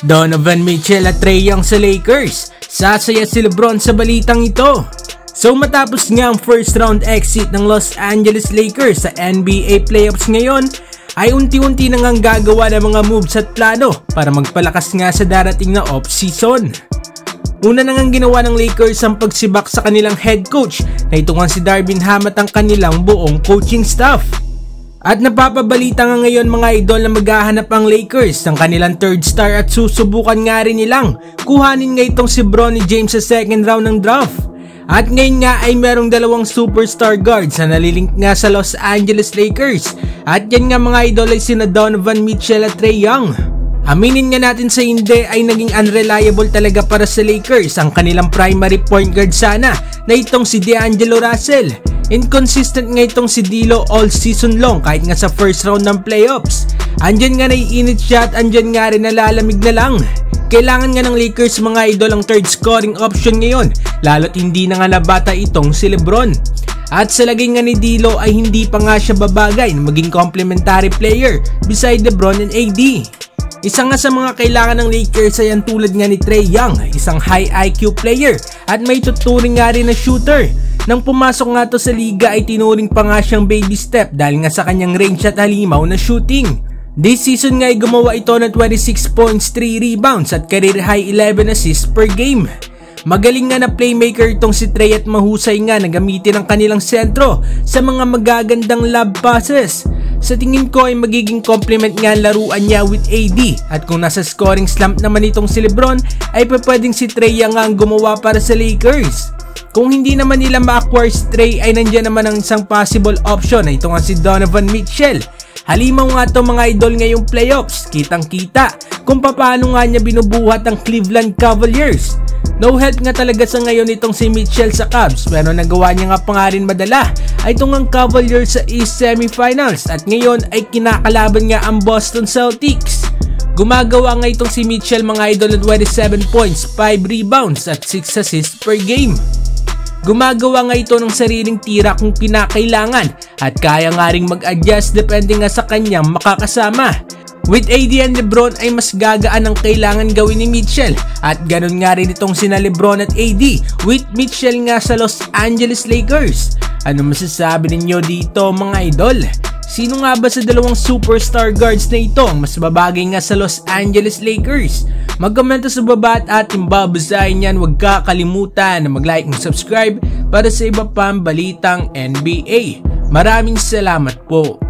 Donovan Mitchell at Trae Young sa Lakers. Sasaya si LeBron sa balitang ito. So matapos nga ang first round exit ng Los Angeles Lakers sa NBA playoffs ngayon, ay unti-unti na ngang gagawa ng mga moves at plano para magpalakas nga sa darating na off-season. Una na ngang ginawa ng Lakers ang pagsibak sa kanilang head coach na ito nga si Darvin Ham at ang kanilang buong coaching staff. At napapabalita nga ngayon mga idol na maghahanap ang Lakers ng kanilang third star at susubukan nga rin nilang kuhanin nga itong si Bronny James sa second round ng draft. At ngayon nga ay merong dalawang superstar guards na nalilink nga sa Los Angeles Lakers. At yan nga mga idol ay sina Donovan Mitchell at Trae Young. Aminin nga natin sa hindi ay naging unreliable talaga para sa Lakers ang kanilang primary point guard sana na itong si D'Angelo Russell. Inconsistent nga itong si D'Lo all season long kahit nga sa first round ng playoffs. Andyan nga naiinit siya at andyan nga rin nalalamig na lang. Kailangan nga ng Lakers mga idol ang third scoring option ngayon lalo't hindi na nga nabata itong si LeBron. At sa lagay nga ni D'Lo ay hindi pa nga siya babagay na maging complementary player beside LeBron and AD. Isa nga sa mga kailangan ng Lakers ay ang tulad nga ni Trae Young, isang high IQ player at may tuturing nga rin na shooter. Nang pumasok nga to sa liga ay tinuring pa nga siyang baby step dahil nga sa kanyang range at halimaw na shooting. This season nga ay gumawa ito ng 26 points, 3 rebounds at career high 11 assists per game. Magaling nga na playmaker itong si Trae at mahusay nga na gamitin ang kanilang sentro sa mga magagandang lob passes. Sa tingin ko ay magiging complement nga ang laruan niya with AD at kung nasa scoring slump naman itong si LeBron ay pwedeng si Trae Young nga ang gumawa para sa Lakers. Kung hindi naman nila ma-acquire si Trae ay nandiyan naman ang isang possible option na ito nga si Donovan Mitchell. Halimaw nga ito mga idol ngayong playoffs, kitang kita kung paano nga niya binubuhat ang Cleveland Cavaliers. No help nga talaga sa ngayon itong si Mitchell sa Cavs pero nagawa niya nga pa nga rin madala ay itong ang Cavaliers sa East Semifinals at ngayon ay kinakalaban nga ang Boston Celtics. Gumagawa nga itong si Mitchell mga idol ng 27 points, 5 rebounds at 6 assists per game. Gumagawa nga ito ng sariling tira kung kinakailangan at kaya nga ring mag-adjust depende nga sa kanyang makakasama. With AD and LeBron ay mas gagaan ang kailangan gawin ni Mitchell at ganun nga rin itong sina LeBron at AD with Mitchell nga sa Los Angeles Lakers. Ano masasabi ninyo dito mga idol? Sino nga ba sa dalawang superstar guards na ito ang mas babagay nga sa Los Angeles Lakers? Mag-komento sa baba at ating babasahin yan. Huwag kakalimutan na mag-like and subscribe para sa iba pang balitang NBA. Maraming salamat po.